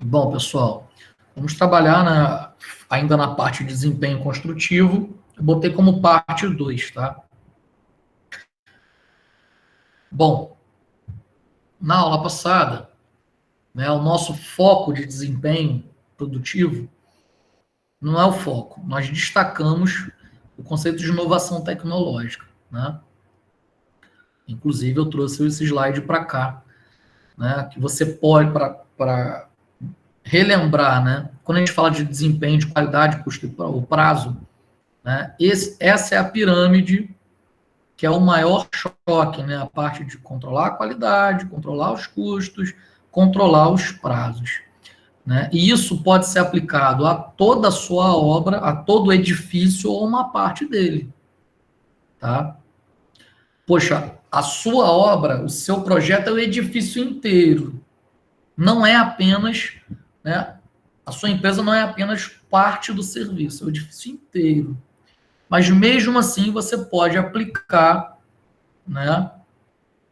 Bom, pessoal, vamos trabalhar ainda na parte de desempenho construtivo. Eu botei como parte 2, tá? Bom, na aula passada, né, o nosso foco de desempenho produtivo não é o foco. Nós destacamos o conceito de inovação tecnológica, né? Inclusive, eu trouxe esse slide para cá, né, que você pode, para relembrar, né, quando a gente fala de desempenho, de qualidade, custo e prazo, né, essa é a pirâmide que é o maior choque, né, a parte de controlar a qualidade, controlar os custos, controlar os prazos. Né? E isso pode ser aplicado a toda a sua obra, a todo o edifício ou uma parte dele. Tá? Poxa, a sua obra, o seu projeto é o edifício inteiro. Não é apenas, né, a sua empresa não é apenas parte do serviço, é o edifício inteiro. Mas mesmo assim você pode aplicar, né,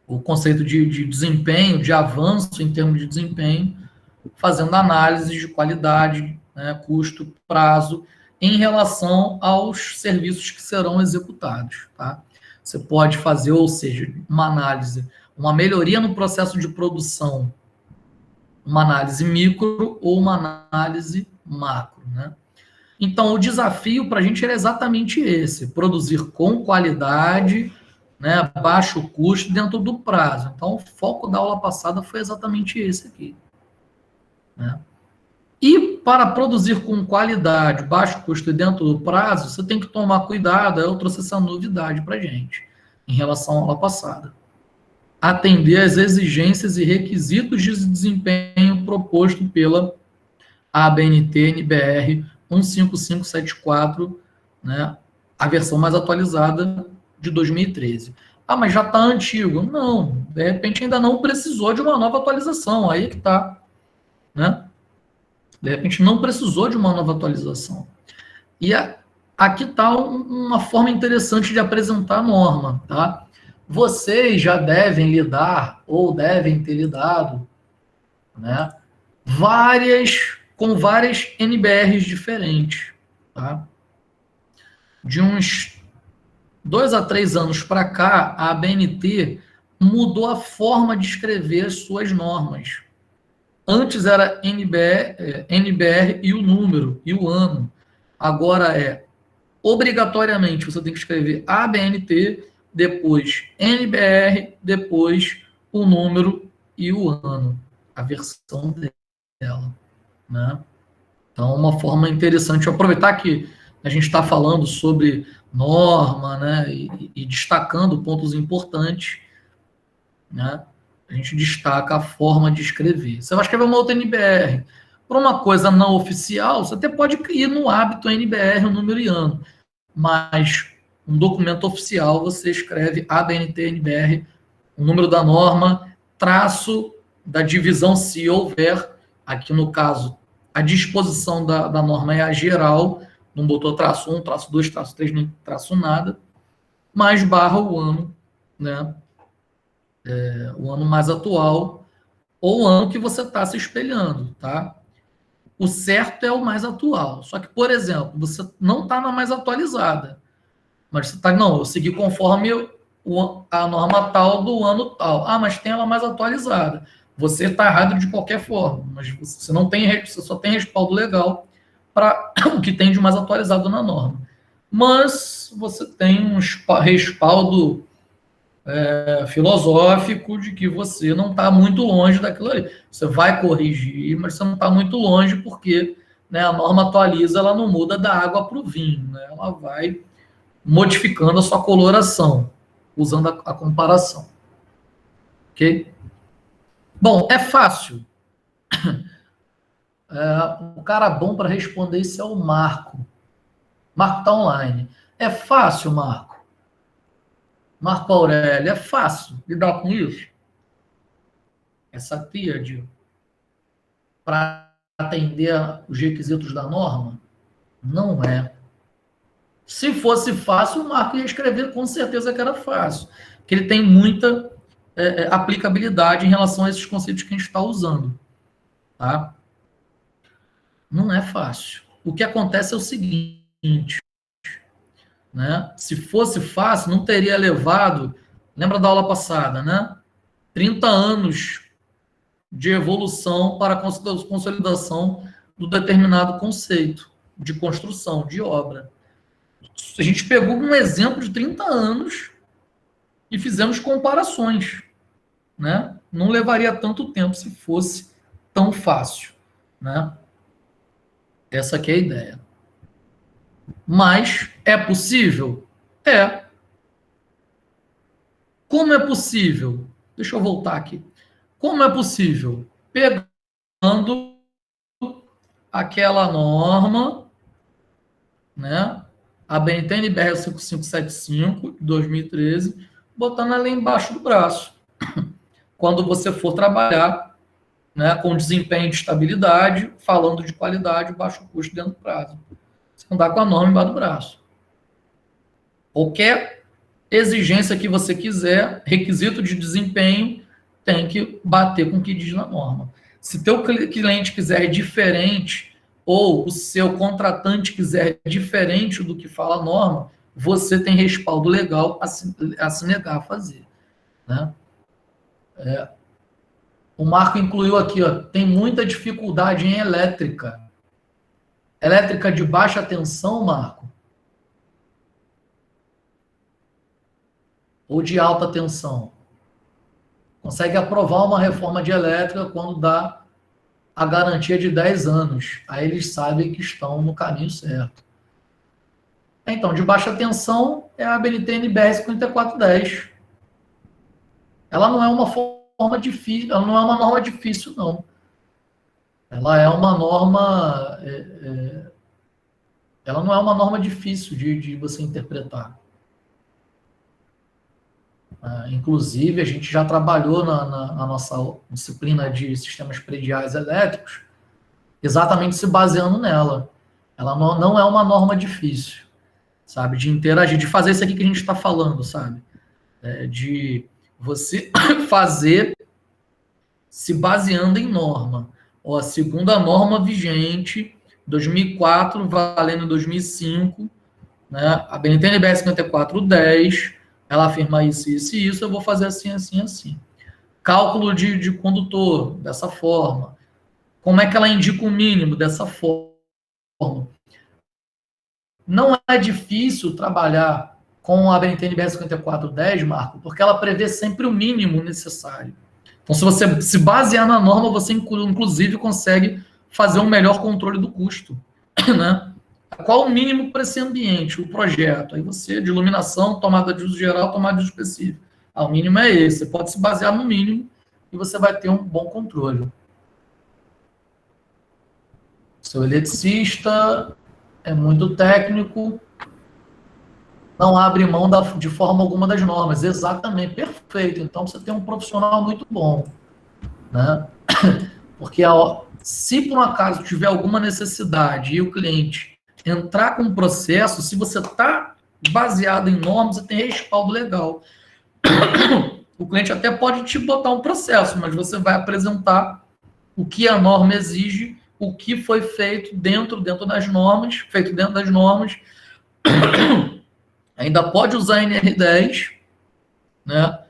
o conceito de desempenho, de avanço em termos de desempenho, fazendo análises de qualidade, né, custo, prazo, em relação aos serviços que serão executados. Tá? Você pode fazer, ou seja, uma análise, uma melhoria no processo de produção, uma análise micro ou uma análise macro. Né? Então, o desafio para a gente era exatamente esse: produzir com qualidade, né, baixo custo, dentro do prazo. Então, o foco da aula passada foi exatamente esse aqui. Né? E para produzir com qualidade, baixo custo e dentro do prazo, você tem que tomar cuidado. Eu trouxe essa novidade para a gente, em relação à aula passada. Atender às exigências e requisitos de desempenho proposto pela ABNT-NBR 15574, né, a versão mais atualizada de 2013. Ah, mas já está antigo. Não, de repente ainda não precisou de uma nova atualização, aí que está. Né? De repente não precisou de uma nova atualização. E aqui está uma forma interessante de apresentar a norma. Tá? Vocês já devem lidar, ou devem ter lidado, né, com várias NBRs diferentes. Tá? De uns 2 a 3 anos para cá, a ABNT mudou a forma de escrever as suas normas. Antes era NBR e o número, e o ano. Agora obrigatoriamente, você tem que escrever ABNT, depois NBR, depois o número e o ano, a versão dela. Né? Então, uma forma interessante de aproveitar que a gente está falando sobre norma, né, e destacando pontos importantes, né, a gente destaca a forma de escrever. Você vai escrever uma outra NBR. Para uma coisa não oficial, você até pode ir no hábito NBR, o número e ano, mas um documento oficial você escreve ABNT, NBR, o número da norma, traço da divisão, se houver, aqui no caso, a disposição da norma é a geral, não botou traço 1, traço 2, traço 3, nem traço nada, mais barra o ano, né? O ano mais atual, ou o ano que você está se espelhando, tá? O certo é o mais atual. Só que, por exemplo, você não está na mais atualizada, mas você está, não, eu segui conforme a norma tal do ano tal. Ah, mas tem ela mais atualizada. Você está errado de qualquer forma, mas você não tem, você só tem respaldo legal para o que tem de mais atualizado na norma. Mas você tem um respaldo filosófico de que você não está muito longe daquilo ali. Você vai corrigir, mas você não está muito longe porque, né, a norma atualiza, ela não muda da água para o vinho, né? Ela vai modificando a sua coloração, usando a comparação. Ok? Bom, é fácil. O cara bom para responder isso é o Marco. Marco está online. É fácil, Marco. Marco Aurélio, é fácil lidar com isso? Essa tríade para atender os requisitos da norma? Não é. Se fosse fácil, o Marco ia escrever com certeza que era fácil, que ele tem muita aplicabilidade em relação a esses conceitos que a gente está usando. Tá? Não é fácil. O que acontece é o seguinte, né? Se fosse fácil, não teria levado, lembra da aula passada, né? 30 anos de evolução para a consolidação do determinado conceito de construção, de obra. A gente pegou um exemplo de 30 anos e fizemos comparações, né? Não levaria tanto tempo se fosse tão fácil, né? Essa aqui é a ideia. Mas é possível? É. Como é possível? Deixa eu voltar aqui. Como é possível? Pegando aquela norma, né? A BNT-NBR 5575, de 2013, botando ela embaixo do braço. Quando você for trabalhar, né, com desempenho de estabilidade, falando de qualidade, baixo custo dentro do prazo. Você andar com a norma embaixo do braço. Qualquer exigência que você quiser, requisito de desempenho, tem que bater com o que diz na norma. Se teu cliente quiser diferente, ou o seu contratante quiser diferente do que fala a norma, você tem respaldo legal a se negar a fazer. Né? O Marco incluiu aqui, ó, tem muita dificuldade em elétrica. Elétrica de baixa tensão, Marco? Ou de alta tensão? Consegue aprovar uma reforma de elétrica quando dá a garantia de 10 anos. Aí eles sabem que estão no caminho certo. Então, de baixa tensão é a BNT-NBR 5410. Ela não é uma forma difícil, ela não é uma norma difícil, não. Ela é uma norma. Ela não é uma norma difícil de você interpretar. Inclusive, a gente já trabalhou na nossa disciplina de sistemas prediais elétricos, exatamente se baseando nela. Ela não é uma norma difícil, sabe? De interagir, de fazer isso aqui que a gente está falando, sabe? De você fazer se baseando em norma. Ó, segundo a norma vigente, 2004, valendo em 2005, né? A BNT-NBR 5410, ela afirma isso, isso e isso, eu vou fazer assim, assim, assim. Cálculo de condutor, dessa forma. Como é que ela indica o mínimo? Dessa forma. Não é difícil trabalhar com a BNT-NBR 5410, Marco, porque ela prevê sempre o mínimo necessário. Então, se você se basear na norma, você inclusive consegue fazer um melhor controle do custo, né? Qual o mínimo para esse ambiente, o projeto? Aí você, de iluminação, tomada de uso geral, tomada de uso específico. O mínimo é esse. Você pode se basear no mínimo e você vai ter um bom controle. Seu eletricista é muito técnico, não abre mão de forma alguma das normas. Exatamente, perfeito. Então você tem um profissional muito bom, né? Porque se por um acaso tiver alguma necessidade e o cliente entrar com um processo, se você está baseado em normas, você tem respaldo legal. O cliente até pode te botar um processo, mas você vai apresentar o que a norma exige, o que foi feito dentro das normas, Ainda pode usar NR10, né?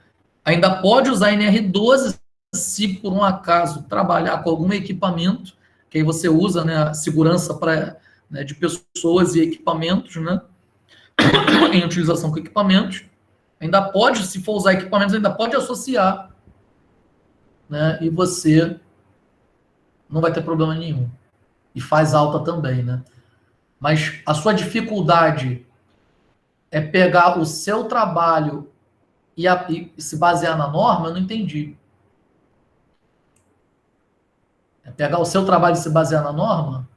Ainda pode usar NR12 se por um acaso trabalhar com algum equipamento, que aí você usa, né, a segurança né, de pessoas e equipamentos, né? Em utilização com equipamentos. Ainda pode, se for usar equipamentos, ainda pode associar, né? E você não vai ter problema nenhum. E faz alta também, né? Mas a sua dificuldade é pegar o seu trabalho e se basear na norma, eu não entendi. É pegar o seu trabalho e se basear na norma?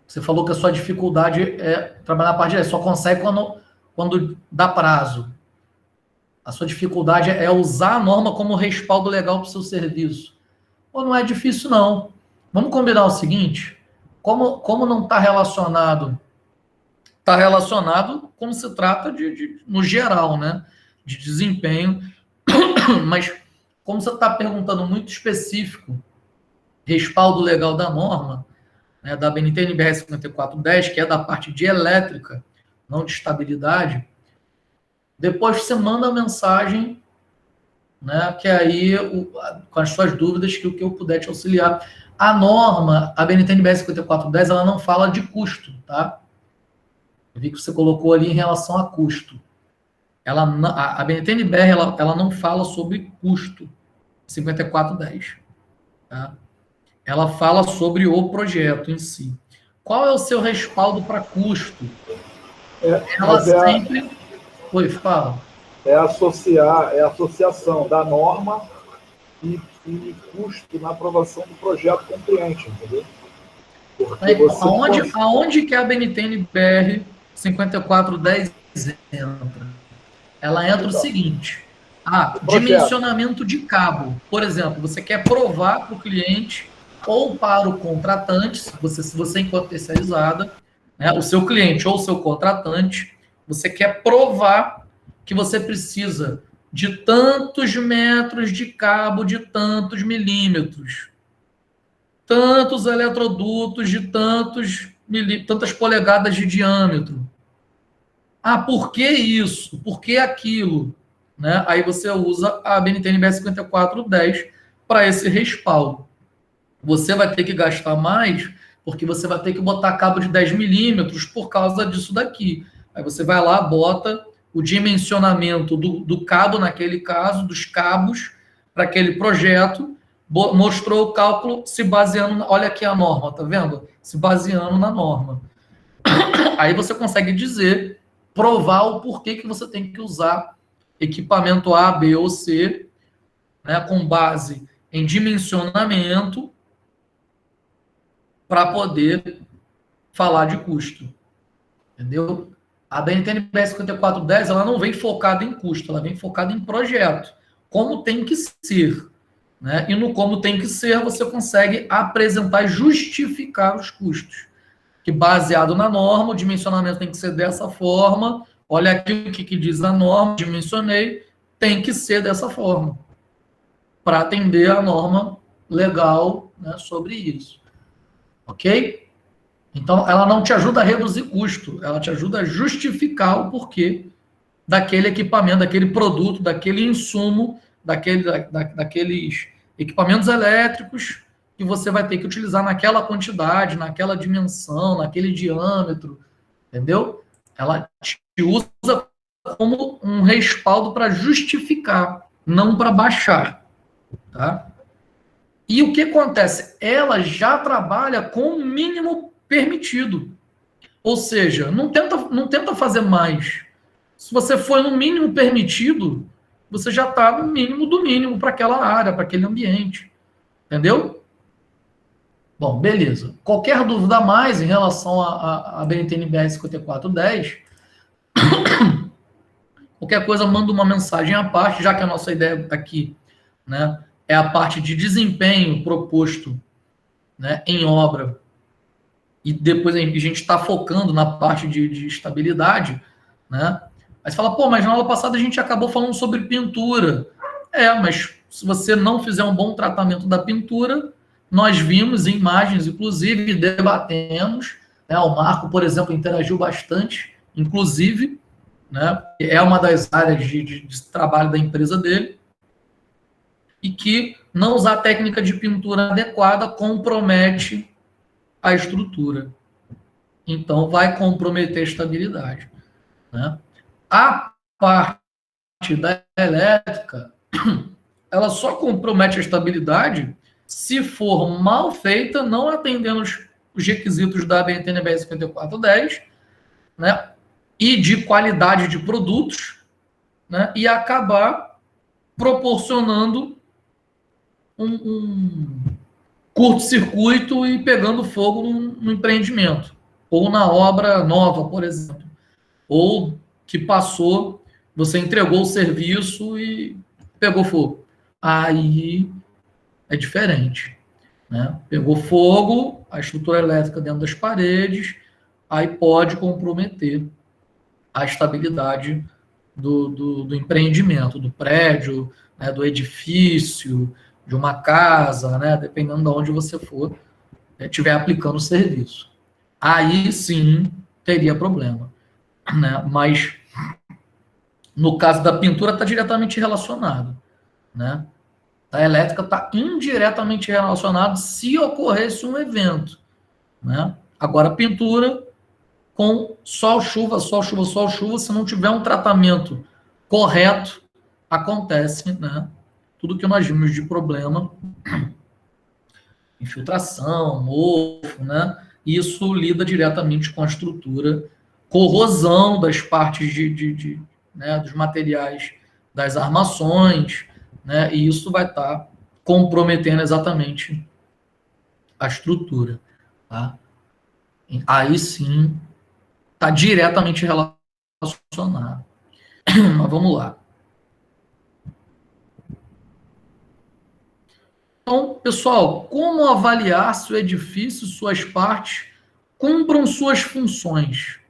Você falou que a sua dificuldade é trabalhar na parte de só consegue quando dá prazo. A sua dificuldade é usar a norma como respaldo legal para o seu serviço. Ou não é difícil, não. Vamos combinar o seguinte, como não está relacionado, está relacionado como se trata no geral, né? De desempenho, mas como você está perguntando muito específico, respaldo legal da norma, né, da BNT NBR 5410, que é da parte de elétrica, não de estabilidade, depois você manda a mensagem, né, que aí, com as suas dúvidas, que o que eu puder te auxiliar. A norma, a BNT NBR 5410, ela não fala de custo, tá? Eu vi que você colocou ali em relação a custo. A BNT NBR, ela não fala sobre custo, 5410, tá? Ela fala sobre o projeto em si. Qual é o seu respaldo para custo? Ela sempre... Oi, fala. É a associação da norma e custo na aprovação do projeto com o cliente, entendeu? Porque você aonde que a BNT-NBR 5410 entra? Ela entra o seguinte: dimensionamento de cabo. Por exemplo, você quer provar para o cliente ou para o contratante, se você enquanto terceirizada, né, o seu cliente ou o seu contratante, você quer provar que você precisa de tantos metros de cabo de tantos milímetros, tantos eletrodutos de tantas polegadas de diâmetro. Ah, por que isso? Por que aquilo? Né? Aí você usa a BNT NBR 5410 para esse respaldo. Você vai ter que gastar mais, porque você vai ter que botar cabo de 10 milímetros por causa disso daqui. Aí você vai lá, bota o dimensionamento do cabo, naquele caso, dos cabos, para aquele projeto, mostrou o cálculo se baseando... Olha aqui a norma, tá vendo? Se baseando na norma. Aí você consegue dizer, provar o porquê que você tem que usar equipamento A, B ou C, né, com base em dimensionamento, para poder falar de custo. Entendeu? A BNT NBR 5410, ela não vem focada em custo, ela vem focada em projeto. Como tem que ser. Né? E no como tem que ser, você consegue apresentar e justificar os custos. Que baseado na norma, o dimensionamento tem que ser dessa forma. Olha aqui o que diz a norma, dimensionei, tem que ser dessa forma. Para atender a norma legal, né, sobre isso. Ok? Então, ela não te ajuda a reduzir custo, ela te ajuda a justificar o porquê daquele equipamento, daquele produto, daquele insumo, daqueles equipamentos elétricos que você vai ter que utilizar naquela quantidade, naquela dimensão, naquele diâmetro, entendeu? Ela te usa como um respaldo para justificar, não para baixar, tá? E o que acontece? Ela já trabalha com o mínimo permitido. Ou seja, não tenta fazer mais. Se você for no mínimo permitido, você já está no mínimo do mínimo para aquela área, para aquele ambiente. Entendeu? Bom, beleza. Qualquer dúvida a mais em relação a BNT NBR 5410, qualquer coisa, manda uma mensagem à parte, já que a nossa ideia aqui, né, é a parte de desempenho proposto, né, em obra, e depois a gente está focando na parte de estabilidade, né? Aí você fala, pô, mas na aula passada a gente acabou falando sobre pintura. Mas se você não fizer um bom tratamento da pintura, nós vimos em imagens, inclusive, debatemos, né? O Marco, por exemplo, interagiu bastante, inclusive, né? É uma das áreas de trabalho da empresa dele, e que não usar a técnica de pintura adequada compromete a estrutura. Então, vai comprometer a estabilidade. Né? A parte da elétrica, ela só compromete a estabilidade se for mal feita, não atendendo os requisitos da BNT NBR 5410, né? E de qualidade de produtos, né? E acabar proporcionando um curto-circuito e pegando fogo no empreendimento, ou na obra nova, por exemplo, ou que passou, você entregou o serviço e pegou fogo. Aí é diferente. Né? Pegou fogo, a estrutura elétrica dentro das paredes, aí pode comprometer a estabilidade do empreendimento, do prédio, né, do edifício, de uma casa, né, dependendo de onde você for, estiver aplicando o serviço. Aí sim teria problema, né? Mas no caso da pintura está diretamente relacionado, né? A elétrica está indiretamente relacionado se ocorresse um evento, né? Agora, a pintura com sol, chuva, sol, chuva, sol, chuva, se não tiver um tratamento correto, acontece, né? Tudo que nós vimos de problema, infiltração, mofo, né? Isso lida diretamente com a estrutura, corrosão das partes né, dos materiais das armações, né? E isso vai estar comprometendo exatamente a estrutura, tá? Aí sim está diretamente relacionado. Mas vamos lá. Então, pessoal, como avaliar se o edifício e suas partes cumprem suas funções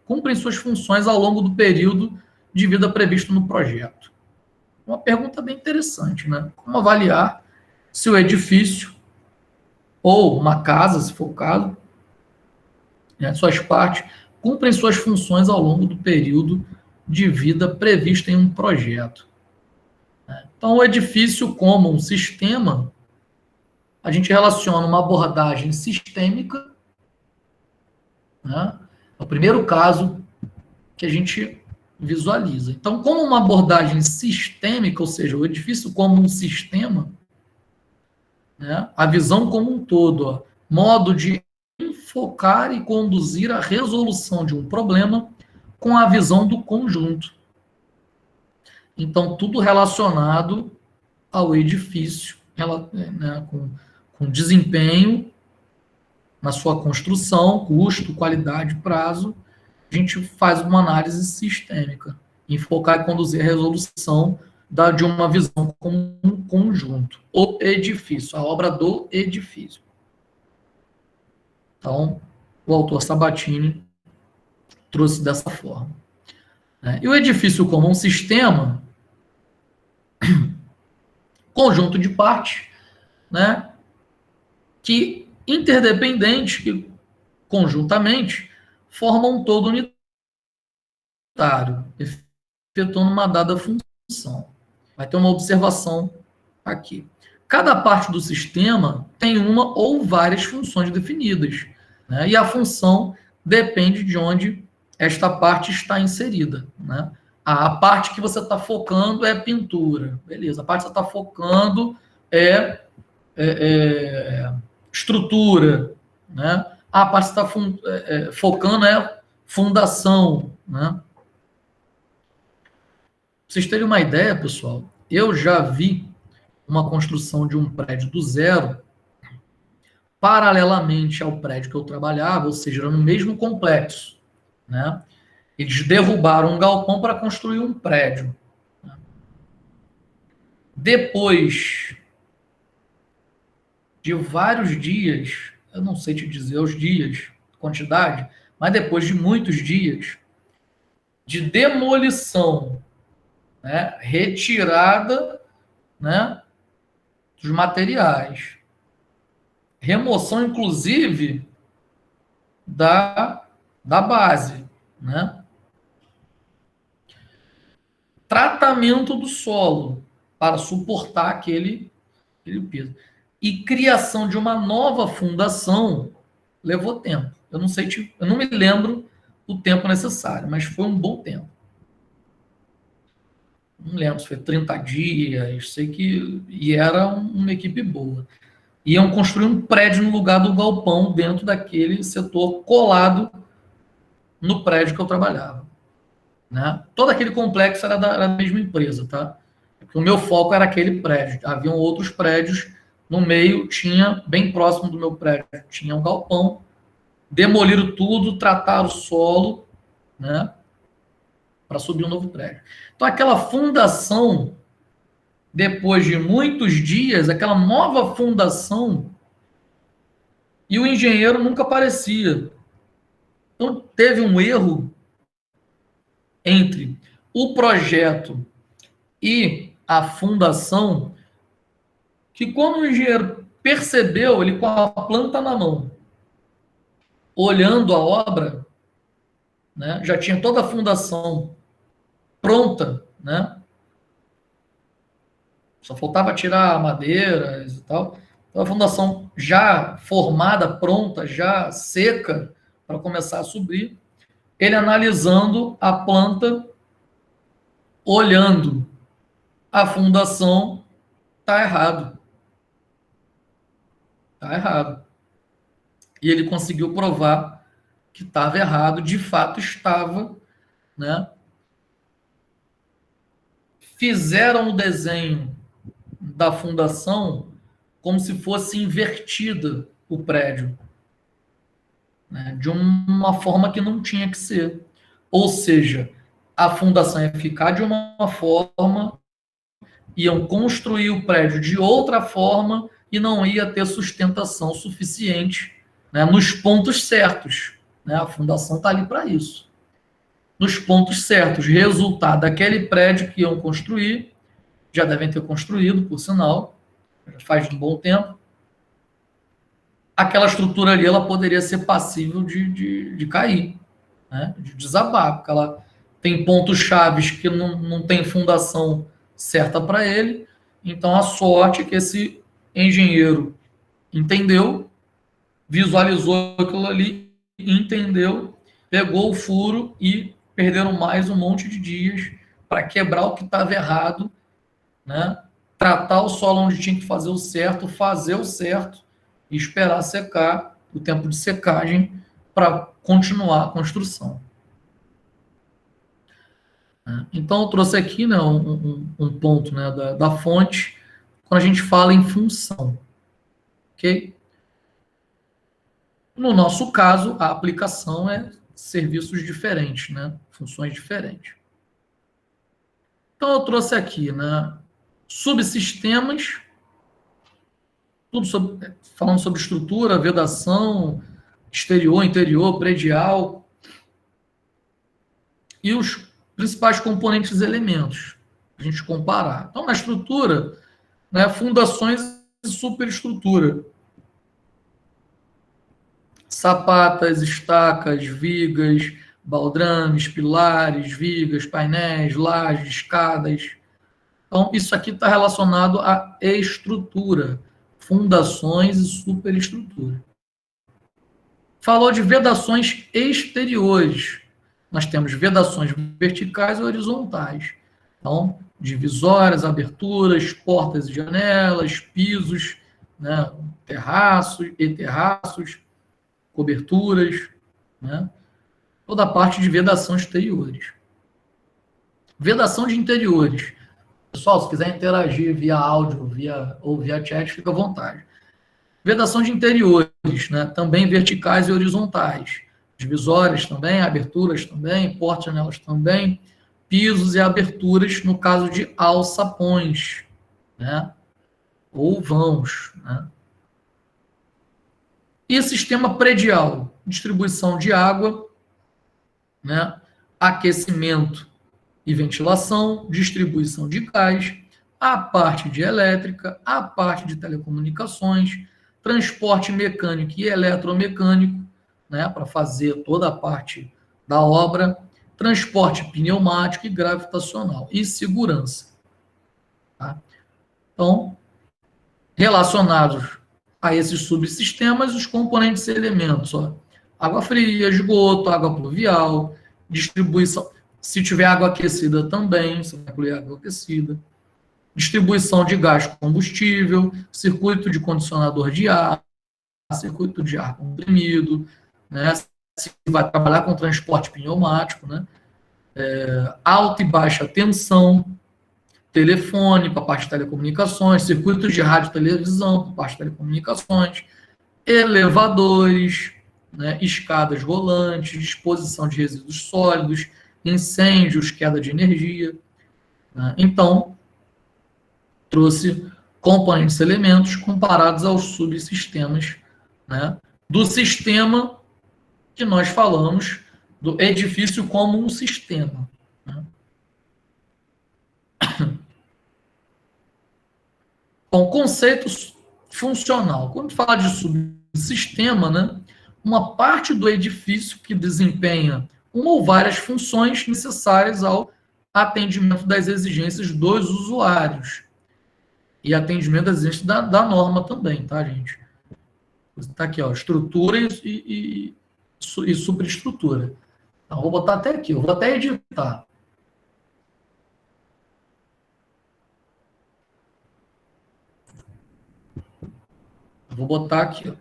ao longo do período de vida previsto no projeto? Uma pergunta bem interessante, né? Como avaliar se o edifício ou uma casa, se for o caso, né, suas partes cumprem suas funções ao longo do período de vida previsto em um projeto. Então, o edifício como um sistema, a gente relaciona uma abordagem sistêmica, né? É o primeiro caso que a gente visualiza. Então, como uma abordagem sistêmica, ou seja, o edifício como um sistema, né? A visão como um todo, ó, modo de enfocar e conduzir a resolução de um problema com a visão do conjunto. Então, tudo relacionado ao edifício, né, com desempenho na sua construção, custo, qualidade, prazo, a gente faz uma análise sistêmica, enfocar e conduzir a resolução de uma visão como um conjunto. O edifício, a obra do edifício. Então, o autor Sabatini trouxe dessa forma. E o edifício como um sistema, conjunto de partes, né, que interdependentes, que conjuntamente formam um todo unitário, efetuando uma dada função. Vai ter uma observação aqui. Cada parte do sistema tem uma ou várias funções definidas, né, e a função depende de onde esta parte está inserida, né? A parte que você está focando é pintura, beleza. A parte que você está focando é estrutura, né? A parte que você está focando é fundação, né? Pra vocês terem uma ideia, pessoal, eu já vi uma construção de um prédio do zero paralelamente ao prédio que eu trabalhava, ou seja, era no mesmo complexo, né? Eles derrubaram um galpão para construir um prédio. Depois de vários dias, eu não sei te dizer os dias, quantidade, mas depois de muitos dias de demolição, né, retirada, né, dos materiais, remoção, inclusive, da base, né? Tratamento do solo para suportar aquele peso. E criação de uma nova fundação levou tempo. Eu não me lembro o tempo necessário, mas foi um bom tempo. Não lembro se foi 30 dias, sei que. E era uma equipe boa. Iam construir um prédio no lugar do galpão, dentro daquele setor colado no prédio que eu trabalhava. Né? Todo aquele complexo era da mesma empresa, tá? Porque o meu foco era aquele prédio. Haviam outros prédios no meio, tinha, bem próximo do meu prédio, tinha um galpão, demoliram tudo, trataram o solo, né? Para subir um novo prédio. Então, aquela fundação, depois de muitos dias, aquela nova fundação, e o engenheiro nunca aparecia. Então, teve um erro entre o projeto e a fundação, que quando o engenheiro percebeu, ele com a planta na mão, olhando a obra, né, já tinha toda a fundação pronta, né? Só faltava tirar madeiras e tal. Então, a fundação já formada, pronta, já seca, para começar a subir. Ele analisando a planta, olhando a fundação, está errado. Está errado. E ele conseguiu provar que estava errado, de fato estava, né? Fizeram o desenho da fundação como se fosse invertida o prédio, né? De uma forma que não tinha que ser. Ou seja, a fundação ia ficar de uma forma, iam construir o prédio de outra forma e não ia ter sustentação suficiente, né, nos pontos certos. Né? A fundação está ali para isso. Nos pontos certos, resultado daquele prédio que iam construir, já devem ter construído, por sinal, já faz um bom tempo, aquela estrutura ali ela poderia ser passível de cair, né? De desabar, porque ela tem pontos chaves que não tem fundação certa para ele. Então, a sorte é que esse engenheiro entendeu, visualizou aquilo ali, entendeu, pegou o furo e perderam mais um monte de dias para quebrar o que estava errado, né? Tratar o solo onde tinha que fazer o certo e esperar secar, o tempo de secagem, para continuar a construção. Então, eu trouxe aqui, né, um ponto, né, da fonte, quando a gente fala em função. Ok? No nosso caso, a aplicação é serviços diferentes, né, funções diferentes. Então, eu trouxe aqui, né, subsistemas, tudo falando sobre estrutura, vedação, exterior, interior, predial, e os principais componentes e elementos, a gente comparar. Então, na estrutura, né, fundações e superestrutura. Sapatas, estacas, vigas, baldrames, pilares, vigas, painéis, lajes, escadas. Então, isso aqui está relacionado à estrutura, fundações e superestrutura. Falou de vedações exteriores. Nós temos vedações verticais e horizontais. Então, divisórias, aberturas, portas e janelas, pisos, né, terraços e terraços, coberturas, né, toda a parte de vedação exteriores. Vedação de interiores. Pessoal, se quiser interagir via áudio ou via chat, fica à vontade. Vedação de interiores, né, também verticais e horizontais. Divisórias também, aberturas também, portas e janelas também, pisos e aberturas no caso de alçapões, né, ou vãos. Né. E sistema predial, distribuição de água, né, aquecimento e ventilação, distribuição de gás, a parte de elétrica, a parte de telecomunicações, transporte mecânico e eletromecânico, né, para fazer toda a parte da obra, transporte pneumático e gravitacional, e segurança. Tá? Então, relacionados a esses subsistemas, os componentes e elementos, ó, água fria, esgoto, água pluvial, distribuição, se tiver água aquecida também, você vai incluir água aquecida, distribuição de gás combustível, circuito de condicionador de ar, circuito de ar comprimido, né? Se vai trabalhar com transporte pneumático, né? Alta e baixa tensão, telefone para a parte de telecomunicações, circuitos de rádio e televisão para a parte de telecomunicações, elevadores, né? Escadas rolantes, disposição de resíduos sólidos, incêndios, queda de energia. Né? Então, trouxe componentes e elementos comparados aos subsistemas, né, do sistema que nós falamos, do edifício como um sistema. Né? Bom, conceito funcional. Quando fala de subsistema, né, uma parte do edifício que desempenha uma ou várias funções necessárias ao atendimento das exigências dos usuários e atendimento das exigências da norma também, tá, gente? Está aqui, ó, estrutura e superestrutura. Então, vou botar até aqui, eu vou até editar. Eu vou botar aqui, ó.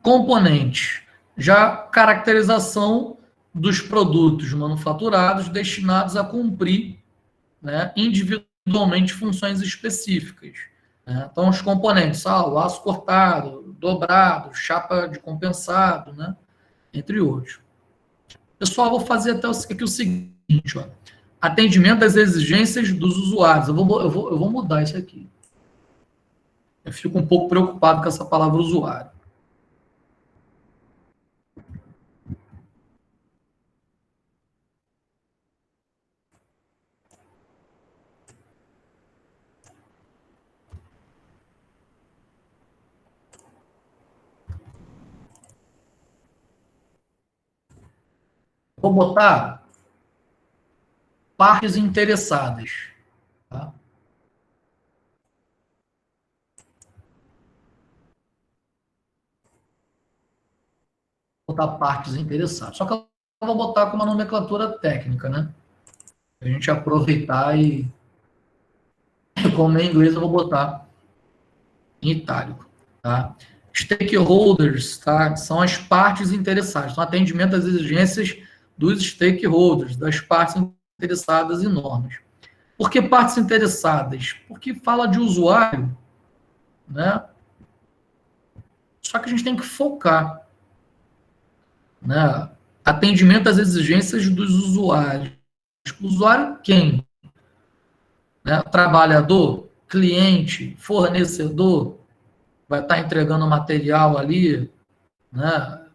Componentes. Já caracterização dos produtos manufaturados destinados a cumprir, né, individualmente funções específicas. Né? Então, os componentes, o aço cortado, dobrado, chapa de compensado, né, entre outros. Pessoal, vou fazer até aqui o seguinte, ó, atendimento às exigências dos usuários. Eu vou mudar isso aqui. Eu fico um pouco preocupado com essa palavra usuário. Vou botar partes interessadas. Tá? Vou botar partes interessadas. Só que eu vou botar com uma nomenclatura técnica, né? A gente aproveitar e, como é em inglês, eu vou botar em itálico. Tá? Stakeholders, tá? São as partes interessadas. Então, atendimento às exigências dos stakeholders, das partes interessadas em normas. Por que partes interessadas? Porque fala de usuário, né? Só que a gente tem que focar, né? Atendimento às exigências dos usuários. O usuário quem? Né? Trabalhador, cliente, fornecedor, vai estar entregando material ali, né?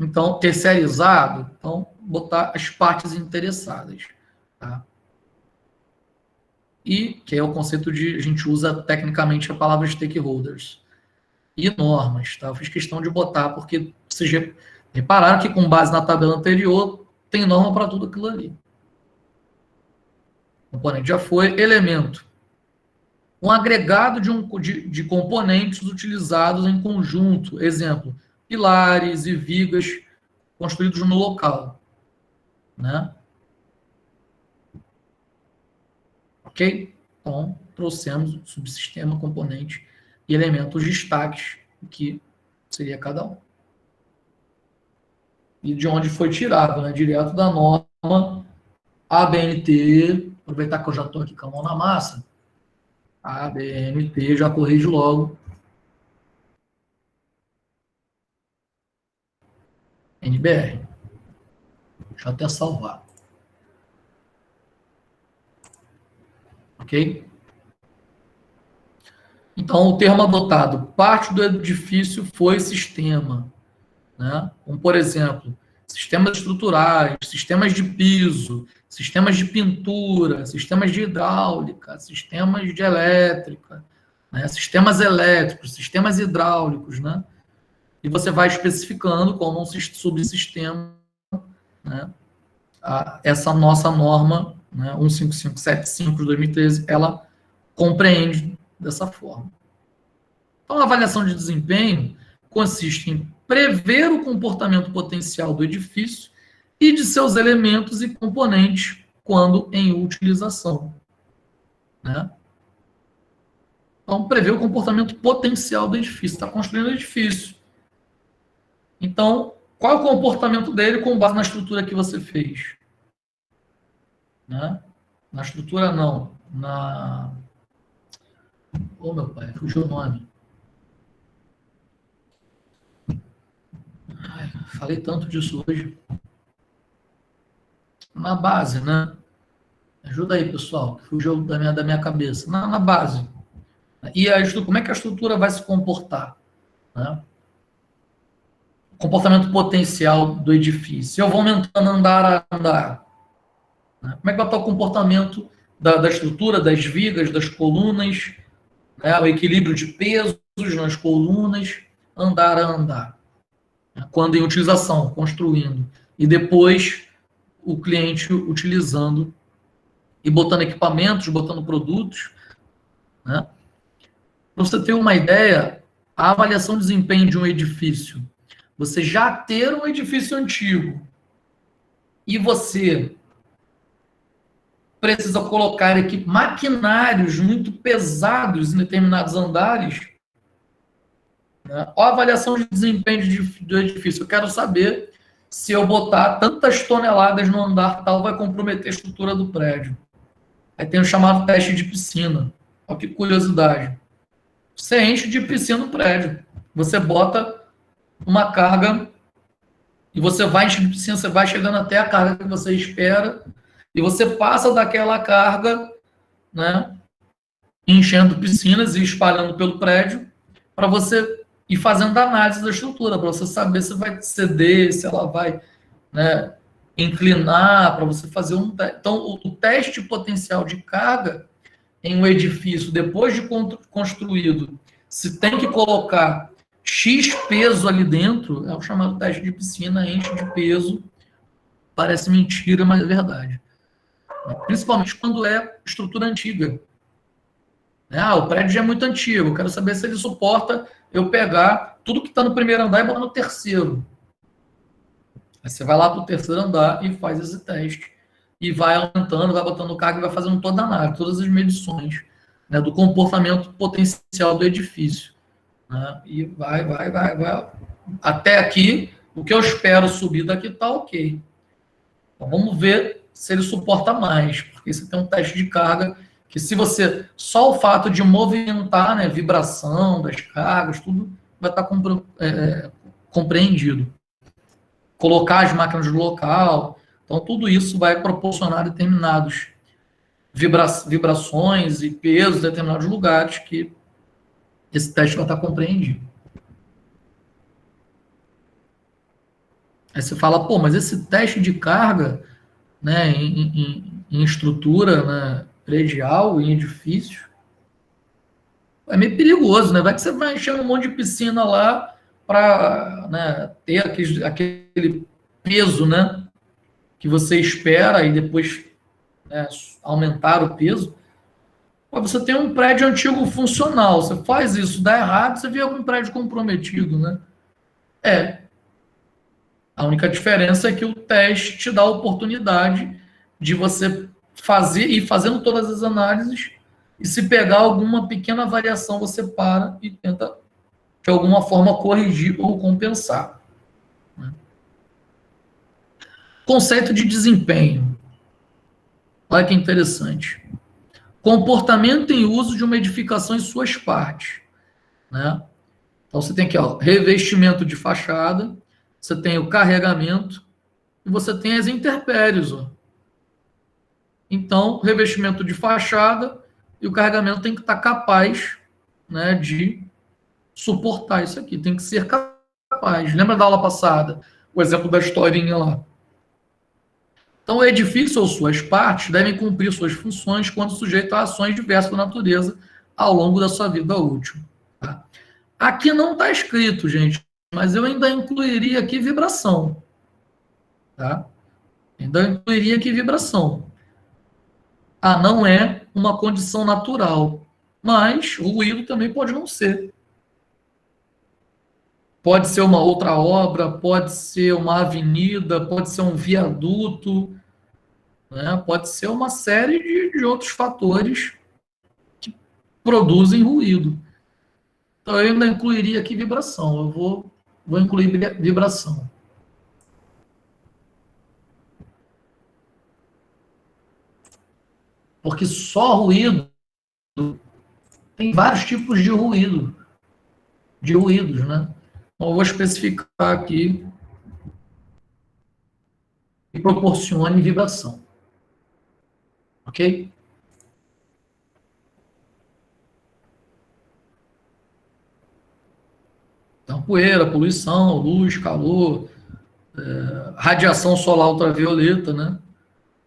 Então, terceirizado, então, botar as partes interessadas, tá? E, que é o conceito de, a gente usa tecnicamente a palavra stakeholders. E normas, tá? Eu fiz questão de botar, porque vocês repararam que com base na tabela anterior, tem norma para tudo aquilo ali. O componente já foi, elemento. Um agregado de componentes utilizados em conjunto, exemplo, pilares e vigas construídos no local, né? Ok? Então, trouxemos subsistema, componente e elementos destaques, que seria cada um. E de onde foi tirado, né? Direto da norma ABNT, aproveitar que eu já estou aqui com a mão na massa, a ABNT já corrige logo. NBR. Deixa eu até salvar. Ok? Então, o termo adotado, parte do edifício foi sistema. Né? Como, por exemplo, sistemas estruturais, sistemas de piso, sistemas de pintura, sistemas de hidráulica, sistemas de elétrica, né? Sistemas elétricos, sistemas hidráulicos, né? E você vai especificando como um subsistema, né? Essa nossa norma, né, 15575 de 2013, ela compreende dessa forma. Então, a avaliação de desempenho consiste em prever o comportamento potencial do edifício e de seus elementos e componentes quando em utilização. Né? Então, prever o comportamento potencial do edifício. Está construindo o edifício. Então, qual é o comportamento dele com base na estrutura que você fez? Né? Na estrutura, não. Oh, meu pai, fugiu o nome. Ai, falei tanto disso hoje. Na base, né? Ajuda aí, pessoal, que fugiu da minha cabeça. Na base. E como é que a estrutura vai se comportar? Né? Comportamento potencial do edifício. Eu vou aumentando andar a andar. Né? Como é que vai estar o comportamento da estrutura, das vigas, das colunas, né? O equilíbrio de pesos nas colunas, andar a andar. Né? Quando em utilização, construindo. E depois o cliente utilizando e botando equipamentos, botando produtos. Né? Para você ter uma ideia, a avaliação de desempenho de um edifício, você já ter um edifício antigo e você precisa colocar maquinários muito pesados em determinados andares, né? A avaliação de desempenho do edifício, eu quero saber se eu botar tantas toneladas no andar tal vai comprometer a estrutura do prédio. Aí tem o chamado teste de piscina. Olha que curiosidade. Você enche de piscina no prédio. Você bota uma carga e você vai encher de piscina, você vai chegando até a carga que você espera e você passa daquela carga, né, enchendo piscinas e espalhando pelo prédio para você ir fazendo análise da estrutura, para você saber se vai ceder, se ela vai, né, inclinar, para você fazer um... Então, o teste potencial de carga em um edifício, depois de construído, se tem que colocar X peso ali dentro, é o chamado teste de piscina, enche de peso, parece mentira, mas é verdade. Principalmente quando é estrutura antiga. O prédio já é muito antigo, eu quero saber se ele suporta eu pegar tudo que está no primeiro andar e botar no terceiro. Aí você vai lá para o terceiro andar e faz esse teste. E vai aumentando, vai botando carga e vai fazendo toda a análise, todas as medições, né, do comportamento potencial do edifício. Né? E vai. Até aqui, o que eu espero subir daqui está ok. Então, vamos ver se ele suporta mais, porque você tem um teste de carga que se você... Só o fato de movimentar, né, vibração das cargas, tudo vai estar compreendido. Colocar as máquinas no local. Então, tudo isso vai proporcionar determinados vibrações e pesos em determinados lugares que esse teste vai estar compreendido. Aí você fala, pô, mas esse teste de carga, né, em estrutura, né, predial, em edifício, é meio perigoso, né? Vai que você vai encher um monte de piscina lá para, né, ter aquele peso, né, que você espera e depois, né, aumentar o peso. Pô, você tem um prédio antigo funcional, você faz isso, dá errado, você vê algum prédio comprometido, né? A única diferença é que o teste te dá a oportunidade de você ir fazendo todas as análises e se pegar alguma pequena variação, você para e tenta, de alguma forma, corrigir ou compensar. Conceito de desempenho. Olha que interessante. Comportamento em uso de uma edificação em suas partes. Né? Então, você tem aqui, ó, revestimento de fachada, você tem o carregamento e você tem as intempéries. Ó. Então, o revestimento de fachada e o carregamento tem que estar capaz, né, de suportar isso aqui. Tem que ser capaz. Lembra da aula passada? O exemplo da historinha lá. Então, o edifício ou suas partes devem cumprir suas funções quando sujeito a ações diversas da natureza ao longo da sua vida útil. Tá? Aqui não está escrito, gente, mas eu ainda incluiria aqui vibração. Tá? Ainda incluiria aqui vibração. Não é uma condição natural, mas ruído também pode não ser. Pode ser uma outra obra, pode ser uma avenida, pode ser um viaduto, né? Pode ser uma série de outros fatores que produzem ruído. Então, eu ainda incluiria aqui vibração. Eu vou incluir vibração. Porque só ruído, tem vários tipos de ruído, de ruídos, né? Então, eu vou especificar aqui que proporcione vibração. Ok? Então, poeira, poluição, luz, calor, radiação solar ultravioleta, né?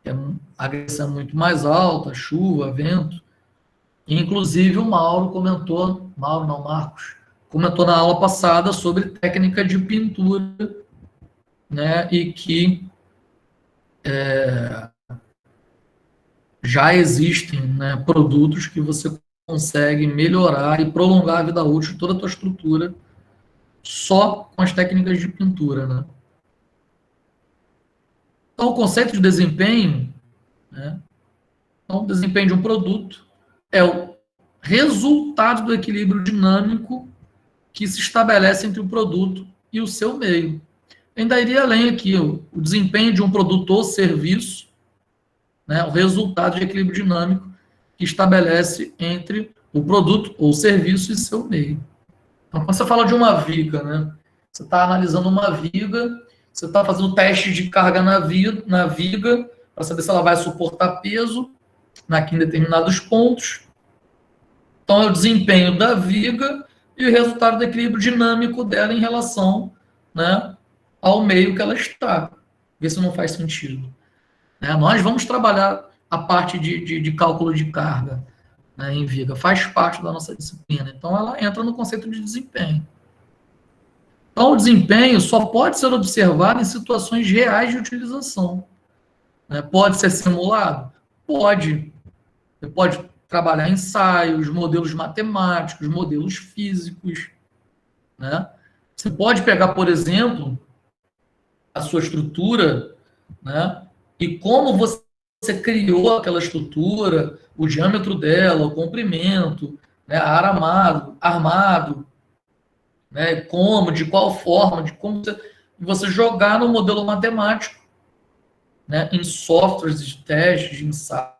Que é a agressão muito mais alta, chuva, vento. Inclusive, o Mauro comentou, Mauro não, Marcos, comentou na aula passada sobre técnica de pintura, né? E que já existem, né, produtos que você consegue melhorar e prolongar a vida útil de toda a tua estrutura só com as técnicas de pintura, né? Então, o conceito de desempenho, né? Então, o desempenho de um produto é o resultado do equilíbrio dinâmico que se estabelece entre o produto e o seu meio. Ainda iria além aqui, o desempenho de um produto ou serviço, né, o resultado de equilíbrio dinâmico que estabelece entre o produto ou serviço e seu meio. Então, quando você fala de uma viga, né, você está analisando uma viga, você está fazendo teste de carga na viga para saber se ela vai suportar peso aqui em determinados pontos. Então, é o desempenho da viga e o resultado do equilíbrio dinâmico dela em relação, né, ao meio que ela está. Vê se não faz sentido. Né? Nós vamos trabalhar a parte de cálculo de carga, né, em viga. Faz parte da nossa disciplina. Então, ela entra no conceito de desempenho. Então, o desempenho só pode ser observado em situações reais de utilização. Né? Pode ser simulado? Pode. Você pode trabalhar ensaios, modelos matemáticos, modelos físicos. Né? Você pode pegar, por exemplo, a sua estrutura, né? E como você criou aquela estrutura, o diâmetro dela, o comprimento, né? Armado, né? Como, de qual forma, de como você jogar no modelo matemático, né? Em softwares de teste, de ensaios,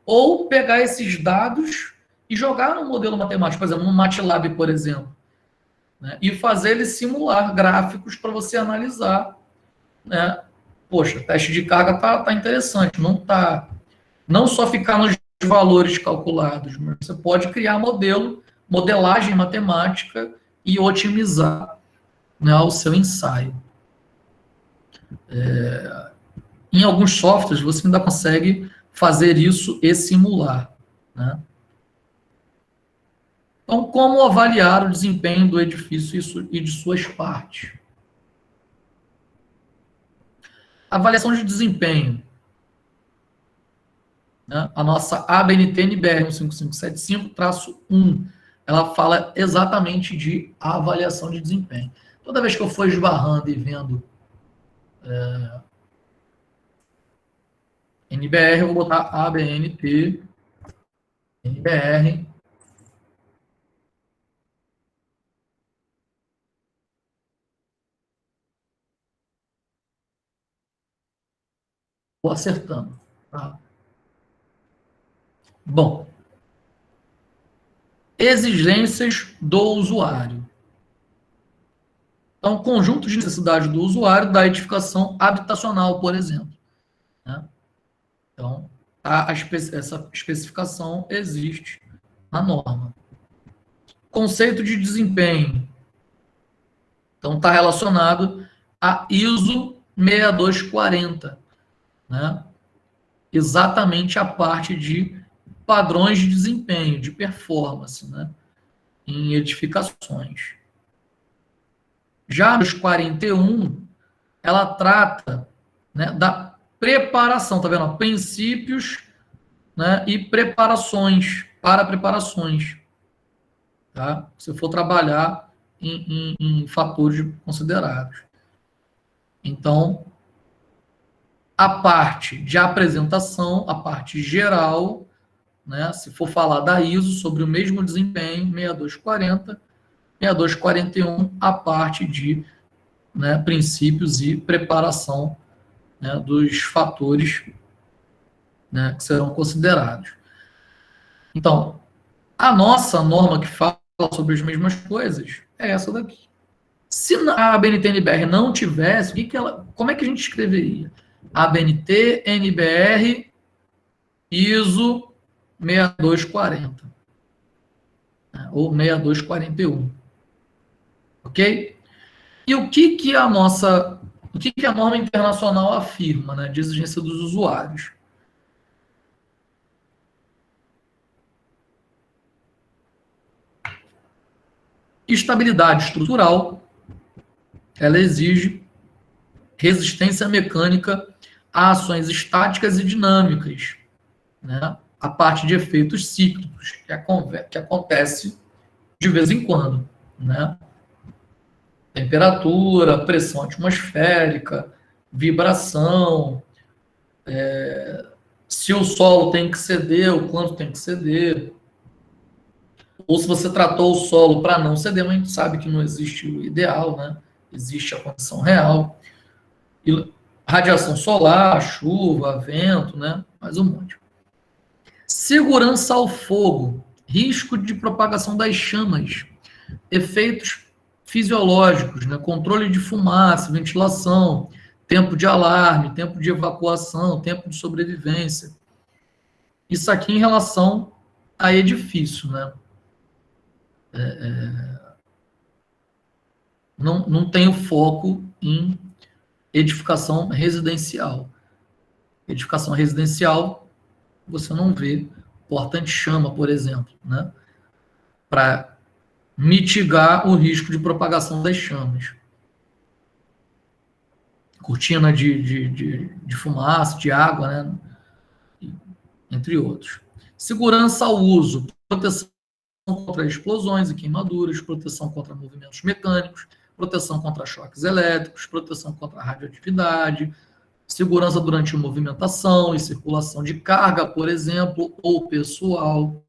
ou pegar esses dados e jogar no modelo matemático, por exemplo, no MATLAB, por exemplo, né? E fazer ele simular gráficos para você analisar, né? Poxa, teste de carga tá interessante, não tá. Não só ficar nos valores calculados, mas você pode criar modelagem matemática e otimizar, né, o seu ensaio. Em alguns softwares você ainda consegue fazer isso e simular, né? Então, como avaliar o desempenho do edifício e de suas partes? Avaliação de desempenho. Né? A nossa ABNT-NBR 15575-1, ela fala exatamente de avaliação de desempenho. Toda vez que eu for esbarrando e vendo NBR, eu vou botar ABNT, NBR. Vou acertando. Tá? Bom, exigências do usuário. Então, conjunto de necessidades do usuário da edificação habitacional, por exemplo. Né? Então, essa especificação existe na norma. Conceito de desempenho. Então, está relacionado a ISO 6240. Né? Exatamente a parte de padrões de desempenho, de performance, né? Em edificações. Já nos 41, ela trata, né, da preparação, tá vendo? Princípios, né, e preparações, para preparações. Tá? Se for trabalhar em fatores considerados. Então, a parte de apresentação, a parte geral, né, se for falar da ISO sobre o mesmo desempenho, 6240, 6241, a parte de, né, princípios e preparação, né, dos fatores, né, que serão considerados. Então, a nossa norma que fala sobre as mesmas coisas é essa daqui. Se a ABNT-NBR não tivesse, como é que a gente escreveria? ABNT-NBR ISO 6240, né, ou 6241. Ok? E o que a norma internacional afirma, né, de exigência dos usuários? Estabilidade estrutural, ela exige resistência mecânica a ações estáticas e dinâmicas, né? A parte de efeitos cíclicos, que acontece de vez em quando, né? Temperatura, pressão atmosférica, vibração, se o solo tem que ceder, o quanto tem que ceder, ou se você tratou o solo para não ceder, mas a gente sabe que não existe o ideal, né? Existe a condição real. E radiação solar, chuva, vento, né? Mais um monte. Segurança ao fogo, risco de propagação das chamas, efeitos fisiológicos, né? Controle de fumaça, ventilação, tempo de alarme, tempo de evacuação, tempo de sobrevivência. Isso aqui em relação a edifício, né? Não tem o foco em edificação residencial. Edificação residencial, você não vê porta anti-chama, por exemplo, né? Para mitigar o risco de propagação das chamas. Cortina de fumaça, de água, né? Entre outros. Segurança ao uso, proteção contra explosões e queimaduras, proteção contra movimentos mecânicos, proteção contra choques elétricos, proteção contra radioatividade, segurança durante movimentação e circulação de carga, por exemplo, ou pessoal,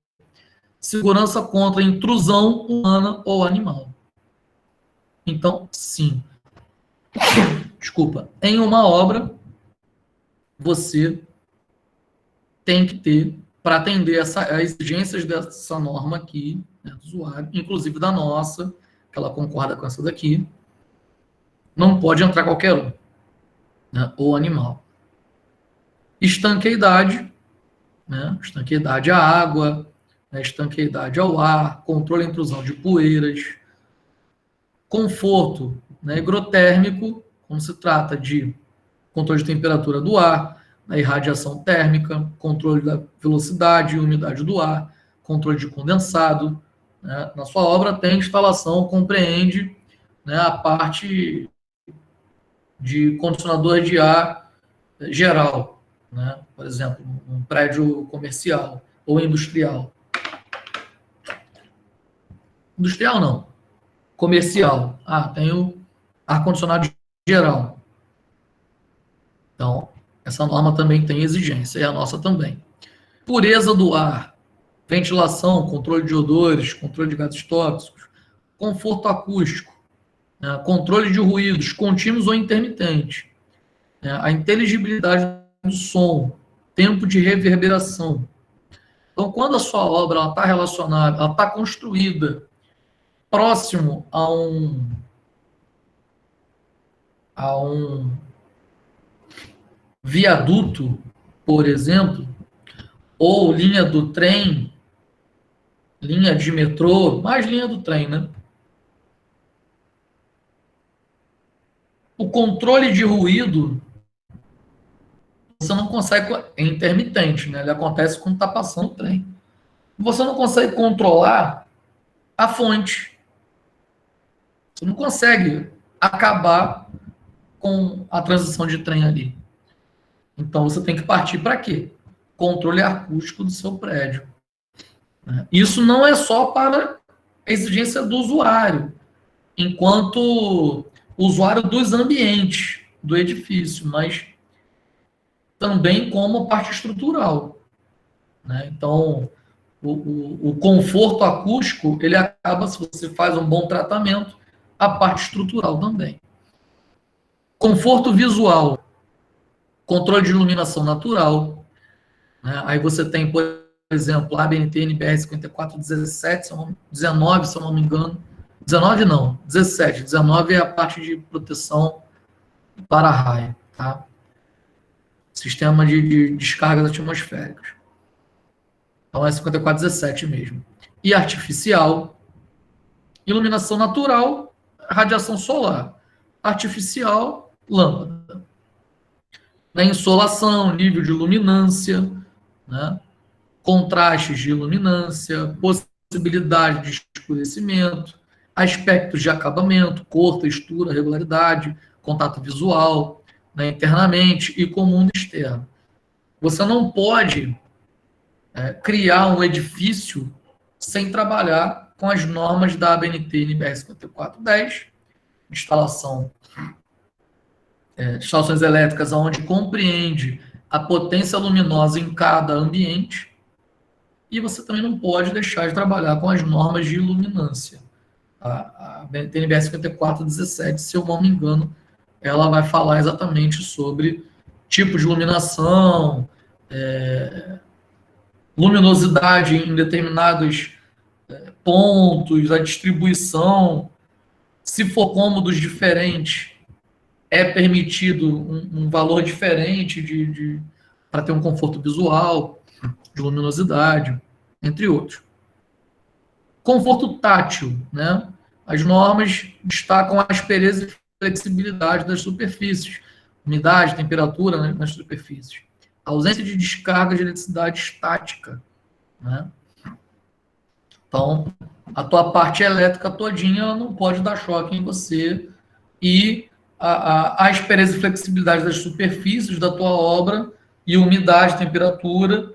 segurança contra intrusão humana ou animal. Então, sim. Desculpa. Em uma obra, você tem que ter, para atender as exigências dessa norma aqui, né, do usuário, inclusive da nossa, que ela concorda com essa daqui, não pode entrar qualquer um, né, ou animal. Estanqueidade, né, estanqueidade à água, né, estanqueidade ao ar, controle da intrusão de poeiras, conforto, né, higrotérmico, quando se trata de controle de temperatura do ar, né, irradiação térmica, controle da velocidade e umidade do ar, controle de condensado. Né? Na sua obra tem instalação, compreende, né, a parte de condicionador de ar geral, né? Por exemplo, um prédio comercial ou industrial. Industrial não, comercial. Tem o ar-condicionado geral. Então, essa norma também tem exigência, e a nossa também. Pureza do ar, ventilação, controle de odores, controle de gases tóxicos, conforto acústico, né, controle de ruídos contínuos ou intermitentes, né, a inteligibilidade do som, tempo de reverberação. Então, quando a sua obra está relacionada, ela está construída próximo a um viaduto, por exemplo, ou linha do trem, linha de metrô, mais linha do trem, né? O controle de ruído, você não consegue, é intermitente, né? Ele acontece quando está passando o trem. Você não consegue controlar a fonte. Você não consegue acabar com a transição de trem ali. Então, você tem que partir para quê? Controle acústico do seu prédio. Isso não é só para a exigência do usuário, enquanto usuário dos ambientes do edifício, mas também como parte estrutural. Né? Então, o conforto acústico, ele acaba, se você faz um bom tratamento, a parte estrutural também. Conforto visual, controle de iluminação natural. Né? Aí você tem, por exemplo, a ABNT NBR 5417, 19, se eu não me engano. 19 não, 17. 19 é a parte de proteção para raio, tá? Sistema de descargas atmosféricas. Então é 5417 mesmo. E artificial, iluminação natural, radiação solar. Artificial, lâmpada. Na insolação, nível de luminância, né? Contrastes de luminância, possibilidade de escurecimento, aspectos de acabamento, cor, textura, regularidade, contato visual, né, internamente e com o mundo externo. Você não pode criar um edifício sem trabalhar com as normas da ABNT NBR 5410, instalações elétricas onde compreende a potência luminosa em cada ambiente, e você também não pode deixar de trabalhar com as normas de iluminância. A NBR 5417, se eu não me engano, ela vai falar exatamente sobre tipo de iluminação, luminosidade em determinados pontos, a distribuição. Se for cômodos diferentes, é permitido um valor diferente para ter um conforto visual, de luminosidade, entre outros. Conforto tátil, né? As normas destacam a aspereza e flexibilidade das superfícies, umidade, temperatura, né, nas superfícies. A ausência de descarga de eletricidade estática, né? Então, a tua parte elétrica todinha ela não pode dar choque em você, e a aspereza e flexibilidade das superfícies da tua obra e umidade, temperatura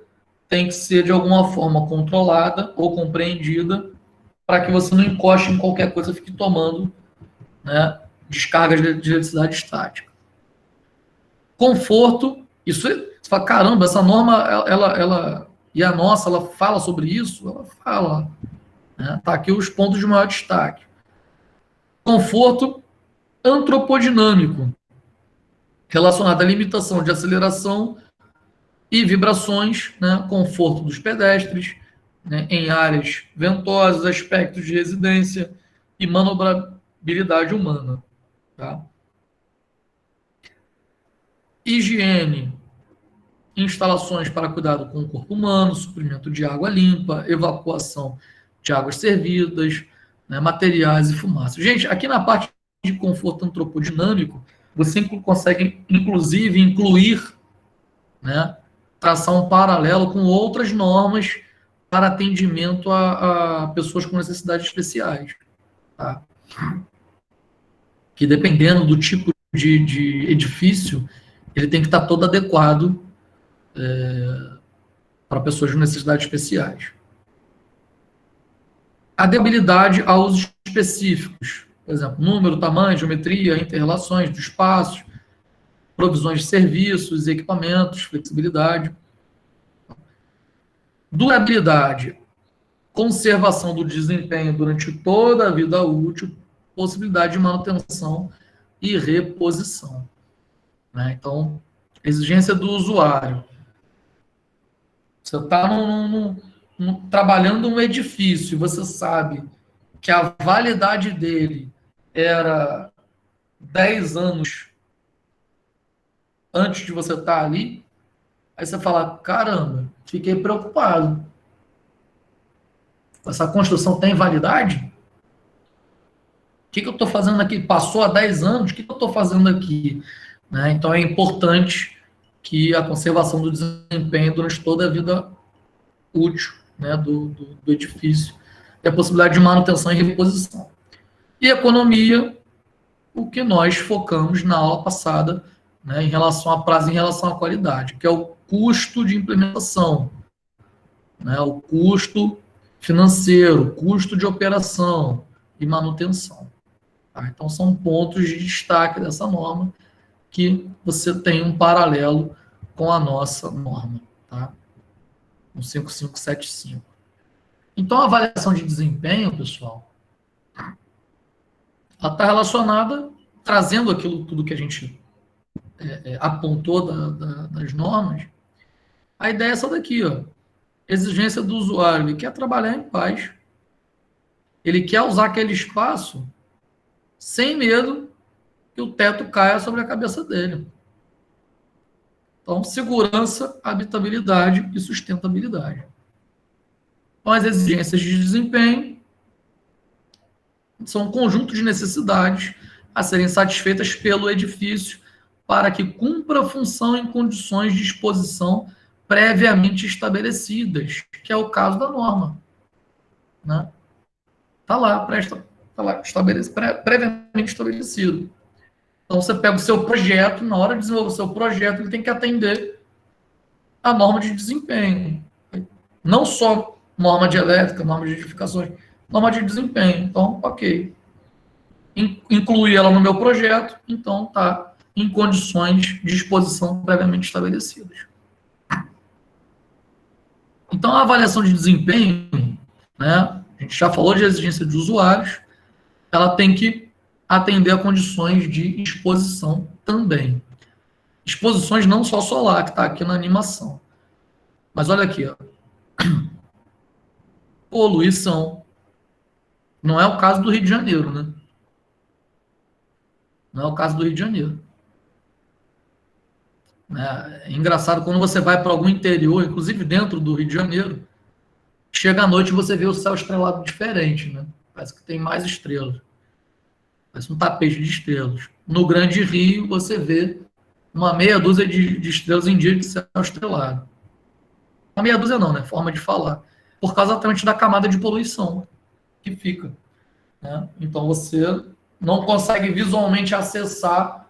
tem que ser de alguma forma controlada ou compreendida para que você não encoste em qualquer coisa e fique tomando, né, descargas de eletricidade estática. Conforto, isso você fala, caramba, essa norma, ela e a nossa, ela fala sobre isso? Ela fala. Né? Tá aqui os pontos de maior destaque. Conforto antropodinâmico, relacionado à limitação de aceleração e vibrações, né? Conforto dos pedestres, né? Em áreas ventosas, aspectos de residência e manobrabilidade humana. Tá? Higiene, instalações para cuidado com o corpo humano, suprimento de água limpa, evacuação de águas servidas, né? Materiais e fumaça. Gente, aqui na parte de conforto antropodinâmico, você consegue, inclusive, incluir, né, traçar um paralelo com outras normas para atendimento a pessoas com necessidades especiais. Tá? Que dependendo do tipo de edifício, ele tem que estar todo adequado para pessoas com necessidades especiais. Adaptabilidade a usos específicos. Por exemplo, número, tamanho, geometria, interrelações do espaço, provisões de serviços e equipamentos, flexibilidade. Durabilidade, conservação do desempenho durante toda a vida útil, possibilidade de manutenção e reposição. Né? Então, exigência do usuário. Você está trabalhando um edifício e você sabe que a validade dele era 10 anos antes de você estar ali, aí você fala, caramba, fiquei preocupado. Essa construção tem validade? O que eu estou fazendo aqui? Passou há 10 anos, o que eu estou fazendo aqui? Né? Então é importante que a conservação do desempenho durante toda a vida útil, né, do edifício e a possibilidade de manutenção e reposição. E economia, o que nós focamos na aula passada, né, em relação a prazo, em relação à qualidade, que é o custo de implementação, né, o custo financeiro, custo de operação e manutenção. Tá? Então, são pontos de destaque dessa norma que você tem um paralelo com a nossa norma, tá? No 5575. Então, a avaliação de desempenho, pessoal, ela está relacionada, trazendo aquilo tudo que a gente apontou das normas. A ideia é essa daqui, ó. Exigência do usuário. Ele quer trabalhar em paz. Ele quer usar aquele espaço sem medo que o teto caia sobre a cabeça dele. Então, segurança, habitabilidade e sustentabilidade. Então, as exigências de desempenho são um conjunto de necessidades a serem satisfeitas pelo edifício para que cumpra a função em condições de exposição previamente estabelecidas, que é o caso da norma. Né? Está lá, previamente estabelecido. Então, você pega o seu projeto, na hora de desenvolver o seu projeto, ele tem que atender a norma de desempenho. Não só norma de elétrica, norma de edificações, norma de desempenho. Então, ok. Incluir ela no meu projeto, então está em condições de exposição previamente estabelecidas. Então, a avaliação de desempenho, né, a gente já falou de exigência de usuários, ela tem que atender a condições de exposição também. Exposições não só solar, que está aqui na animação. Mas olha aqui, ó. Poluição. Não é o caso do Rio de Janeiro, né? Não é o caso do Rio de Janeiro. É engraçado, quando você vai para algum interior, inclusive dentro do Rio de Janeiro, chega à noite e você vê o céu estrelado diferente, né? Parece que tem mais estrelas. Parece um tapete de estrelas. No Grande Rio, você vê uma meia dúzia de estrelas em dia de céu estrelado. Uma meia dúzia não, né? Forma de falar. Por causa exatamente da camada de poluição que fica. Né? Então, você não consegue visualmente acessar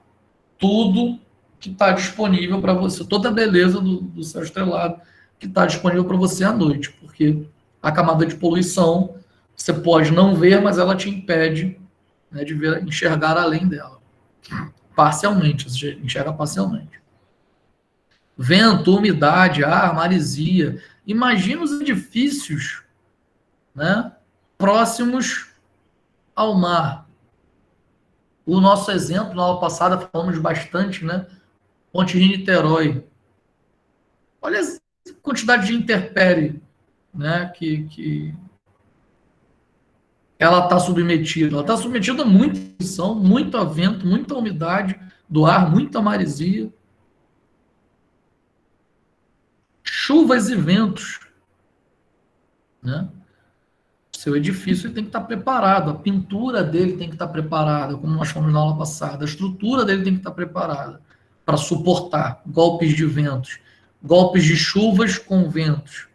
tudo que está disponível para você, toda a beleza do céu estrelado que está disponível para você à noite, porque a camada de poluição você pode não ver, mas ela te impede, né, de enxergar além dela. Parcialmente, você enxerga parcialmente. Vento, umidade, ar, maresia. Imagina os edifícios, né, próximos ao mar. O nosso exemplo, na aula passada, falamos bastante, né? Ponte Rio-Niterói. Olha a quantidade de intempérie, né, que ela está submetida. Ela está submetida a muita poluição, muito vento, muita umidade do ar, muita maresia. Chuvas e ventos. Né? Seu edifício tem que estar preparado, a pintura dele tem que estar preparada, como nós falamos na aula passada, a estrutura dele tem que estar preparada para suportar golpes de ventos, golpes de chuvas com ventos.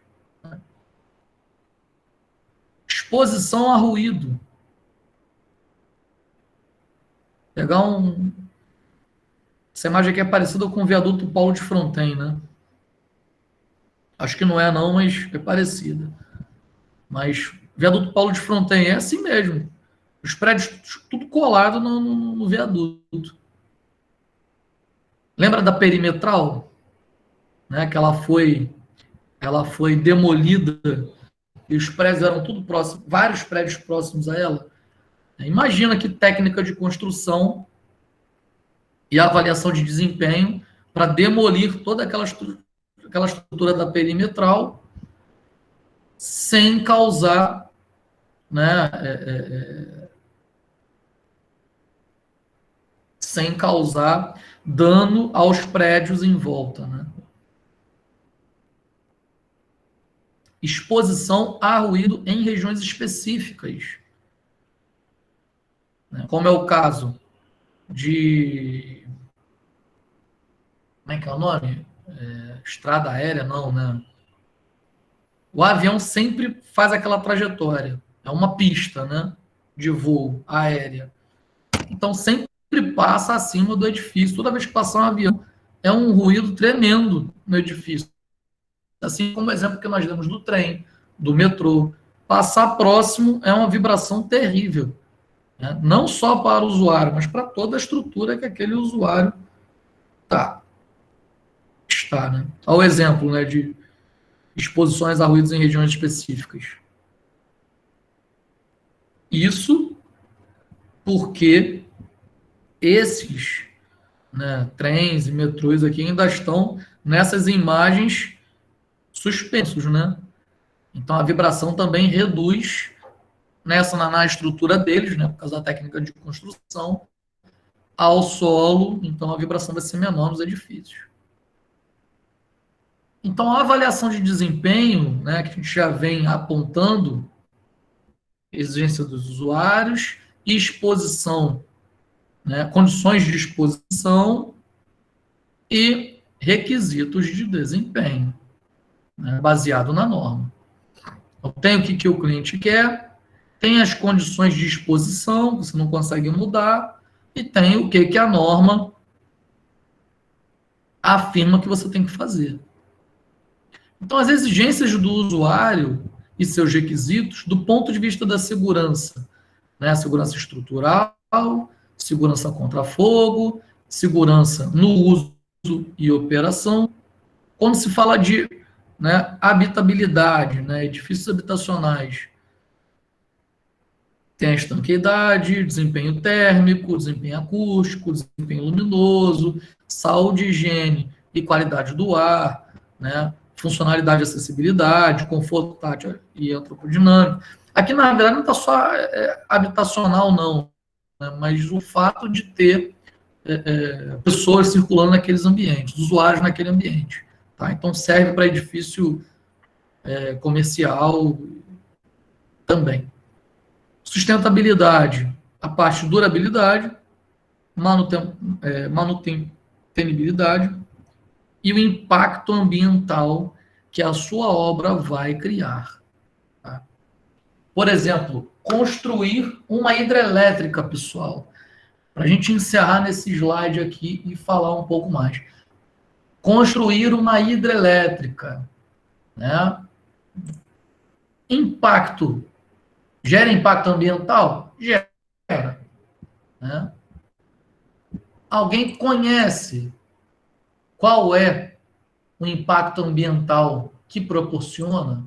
Exposição a ruído. Pegar essa imagem aqui é parecida com o viaduto Paulo de Fronten, né? Acho que não é não, mas é parecida. Mas viaduto Paulo de Fronten é assim mesmo. Os prédios tudo colado no viaduto. Lembra da perimetral? Né? Que ela foi demolida e os prédios eram tudo próximos, vários prédios próximos a ela. Imagina que técnica de construção e avaliação de desempenho para demolir toda aquela estrutura da perimetral sem causar, né, sem causar dano aos prédios em volta. Né? Exposição a ruído em regiões específicas. Né? Como é o caso de... Como é que é o nome? Estrada aérea, não, né? O avião sempre faz aquela trajetória. É uma pista, né? De voo aérea. Então, sempre passa acima do edifício. Toda vez que passar um avião, é um ruído tremendo no edifício. Assim como o exemplo que nós demos do trem, do metrô. Passar próximo é uma vibração terrível. Né? Não só para o usuário, mas para toda a estrutura que aquele usuário está. Né? Olha o exemplo, né, de exposições a ruídos em regiões específicas. Isso porque esses, né, trens e metrôs aqui ainda estão nessas imagens suspensos, né? Então a vibração também reduz na estrutura deles, né, por causa da técnica de construção, ao solo, então a vibração vai ser menor nos edifícios. Então, a avaliação de desempenho, né, que a gente já vem apontando, exigência dos usuários, exposição, né, condições de exposição e requisitos de desempenho, né, baseado na norma. Então, tem o que o cliente quer, tem as condições de exposição, que você não consegue mudar, e tem o que a norma afirma que você tem que fazer. Então, as exigências do usuário e seus requisitos, do ponto de vista da segurança, né? Segurança estrutural, segurança contra fogo, segurança no uso e operação. Quando se fala de, né, habitabilidade, né, edifícios habitacionais, tem a estanqueidade, desempenho térmico, desempenho acústico, desempenho luminoso, saúde, higiene e qualidade do ar, né? Funcionalidade e acessibilidade, conforto tátil e antropodinâmico. Aqui, na verdade, não está só habitacional, não, né? Mas o fato de ter pessoas circulando naqueles ambientes, usuários naquele ambiente. Tá? Então, serve para edifício comercial também. Sustentabilidade, a parte de durabilidade, manutenibilidade e o impacto ambiental que a sua obra vai criar. Tá? Por exemplo, construir uma hidrelétrica, pessoal, para a gente encerrar nesse slide aqui e falar um pouco mais. Construir uma hidrelétrica, né? Impacto. Gera impacto ambiental? Gera. Né? Alguém conhece qual é o impacto ambiental que proporciona?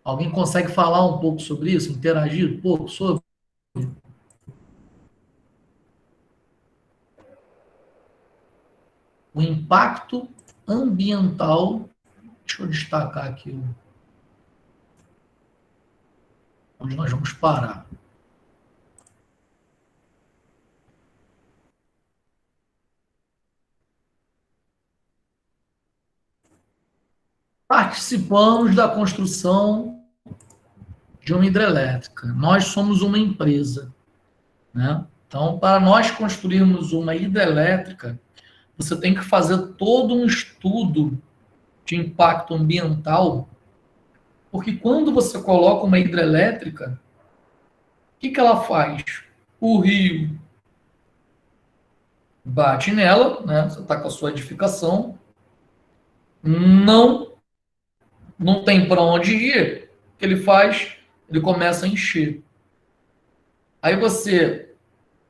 Alguém consegue falar um pouco sobre isso? Interagir um pouco sobre? O impacto ambiental. Deixa eu destacar aqui onde nós vamos parar. Participamos da construção de uma hidrelétrica. Nós somos uma empresa, né? Então, para nós construirmos uma hidrelétrica, você tem que fazer todo um estudo de impacto ambiental, porque quando você coloca uma hidrelétrica, o que ela faz? O rio bate nela, né? Você está com a sua edificação, não tem para onde ir, o que ele faz? Ele começa a encher. Aí você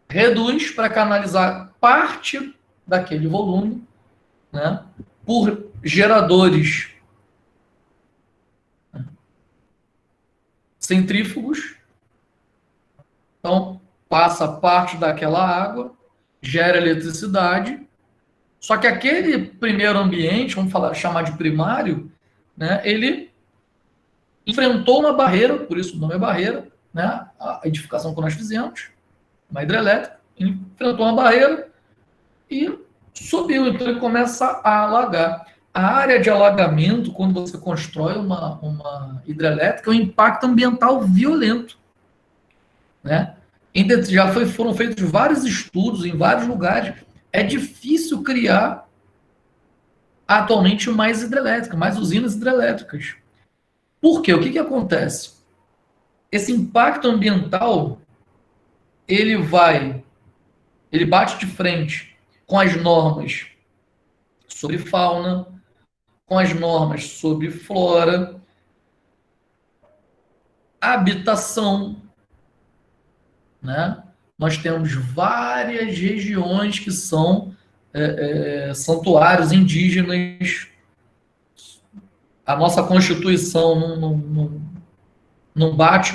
reduz para canalizar parte daquele volume, né, por geradores centrífugos. Então, passa parte daquela água, gera eletricidade. Só que aquele primeiro ambiente, chamar de primário, né, ele enfrentou uma barreira, por isso o nome é barreira, né, a edificação que nós fizemos, uma hidrelétrica, ele enfrentou uma barreira e subiu, então ele começa a alagar. A área de alagamento, quando você constrói uma hidrelétrica, é um impacto ambiental violento. Né? Foram feitos vários estudos em vários lugares. É difícil criar atualmente mais hidrelétricas, mais usinas hidrelétricas. Por quê? O que acontece? Esse impacto ambiental, ele bate de frente com as normas sobre fauna, com as normas sobre flora, habitação, né? Nós temos várias regiões que são santuários indígenas. A nossa Constituição não bate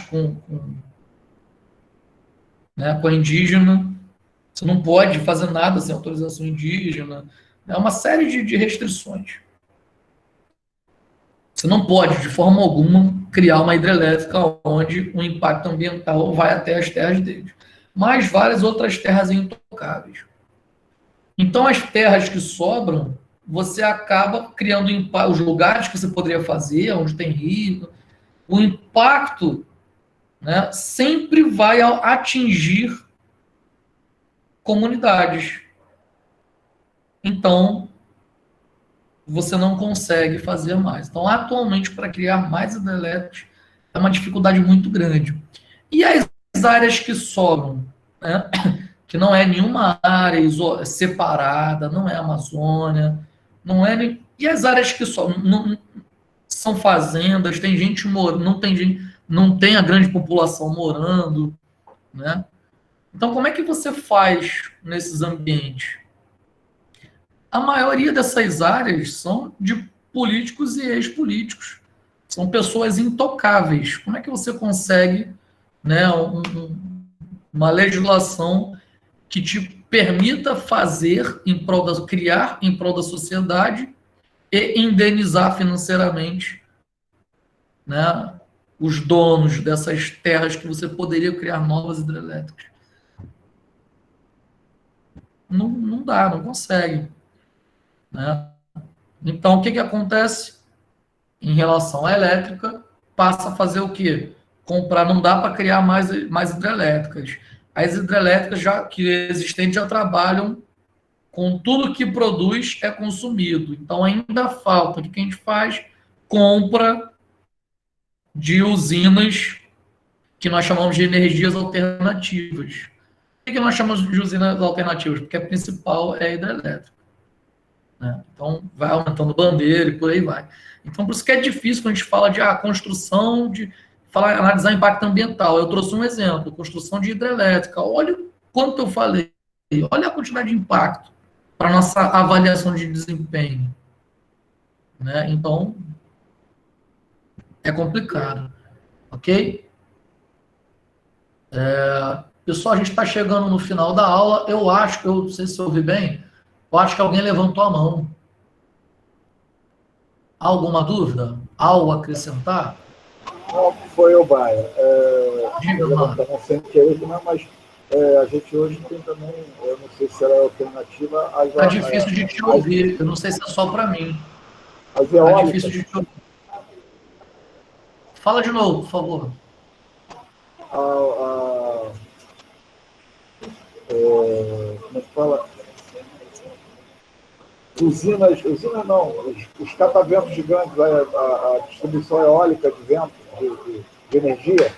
né, com a indígena. Você não pode fazer nada sem autorização indígena. É uma série de restrições. Você não pode, de forma alguma, criar uma hidrelétrica onde o impacto ambiental vai até as terras deles. Mas várias outras terras intocáveis. Então, as terras que sobram, você acaba criando os lugares que você poderia fazer, onde tem rio, o impacto, né, sempre vai atingir comunidades. Então, você não consegue fazer mais. Então, atualmente, para criar mais hidrelétricos, é uma dificuldade muito grande. E as áreas que sobram, né, que não é nenhuma área separada, não é Amazônia, não é nem... E as áreas que sobram, não, são fazendas, tem gente morando, não tem gente, não tem a grande população morando, né? Então, como é que você faz nesses ambientes? A maioria dessas áreas são de políticos e ex-políticos. São pessoas intocáveis. Como é que você consegue, né, uma legislação que te permita fazer em prol da, criar em prol da sociedade e indenizar financeiramente, né, os donos dessas terras que você poderia criar novas hidrelétricas? Não, não dá, não consegue, né? Então, o que acontece em relação à elétrica? Passa a fazer o quê? Comprar, não dá para criar mais hidrelétricas. As hidrelétricas que existentes já trabalham com tudo que produz é consumido. Então, ainda falta. O que a gente faz? Compra de usinas que nós chamamos de energias alternativas. Por que nós chamamos de usinas alternativas? Porque a principal é a hidrelétrica, né? Então, vai aumentando bandeira e por aí vai. Então, por isso que é difícil quando a gente fala de construção, analisar impacto ambiental. Eu trouxe um exemplo, construção de hidrelétrica. Olha o quanto eu falei, olha a quantidade de impacto para a nossa avaliação de desempenho, né? Então, é complicado, ok? Pessoal, a gente está chegando no final da aula. Eu acho que, eu não sei se eu ouvi bem, eu acho que alguém levantou a mão. Alguma dúvida? Algo a acrescentar? Não, foi o Baia. Diga, mano. Não sem querer, né, mas a gente hoje tem também, eu não sei se era alternativa... Está difícil de te ouvir, eu não sei se é só para mim. Está difícil de te ouvir. Fala de novo, por favor. Como é que fala? Usinas não, os cataventos gigantes, a distribuição eólica de vento, de energia,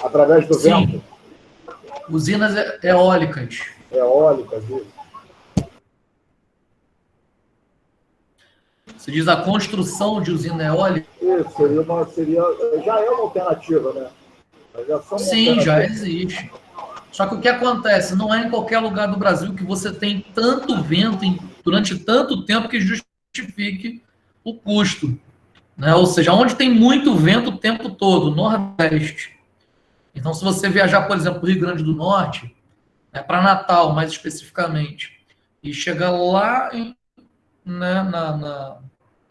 através do vento. Usinas eólicas. Eólicas, isso. Você diz a construção de usina eólica? Isso, já é uma alternativa, né? Sim, já existe. Só que o que acontece? Não é em qualquer lugar do Brasil que você tem tanto vento durante tanto tempo que justifique o custo, né? Ou seja, onde tem muito vento o tempo todo, Nordeste. Então, se você viajar, por exemplo, para o Rio Grande do Norte, né, para Natal, mais especificamente, e chegar lá né,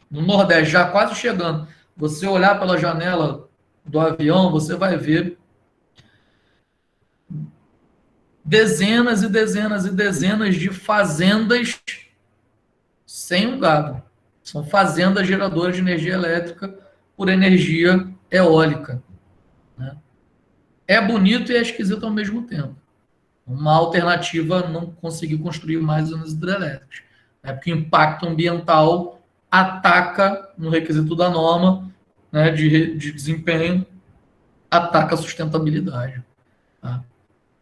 no Nordeste, já quase chegando, você olhar pela janela do avião, você vai ver dezenas e dezenas e dezenas de fazendas sem um gado. São fazendas geradoras de energia elétrica por energia eólica, né? É bonito e é esquisito ao mesmo tempo. Uma alternativa não conseguir construir mais usinas hidrelétricas, né? Porque o impacto ambiental ataca, no requisito da norma, né, de desempenho, ataca a sustentabilidade. Tá?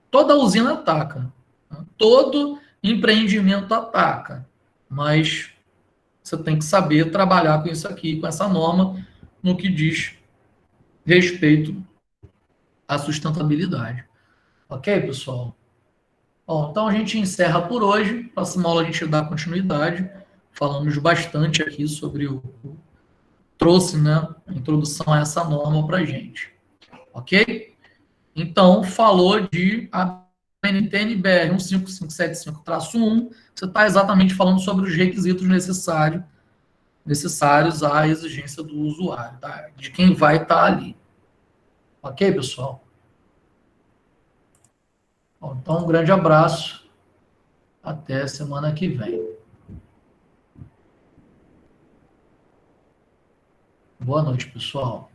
Toda usina ataca, tá? Todo empreendimento ataca, mas você tem que saber trabalhar com isso aqui, com essa norma, no que diz respeito à sustentabilidade. Ok, pessoal? Bom, então a gente encerra por hoje. Próxima aula a gente dá continuidade. Falamos bastante aqui sobre trouxe, né, a introdução a essa norma para a gente. Ok? Então, falou de a NTN-BR 15575-1, você está exatamente falando sobre os requisitos necessários à exigência do usuário, tá? De quem vai estar ali. Ok, pessoal? Bom, então, um grande abraço. Até semana que vem. Boa noite, pessoal.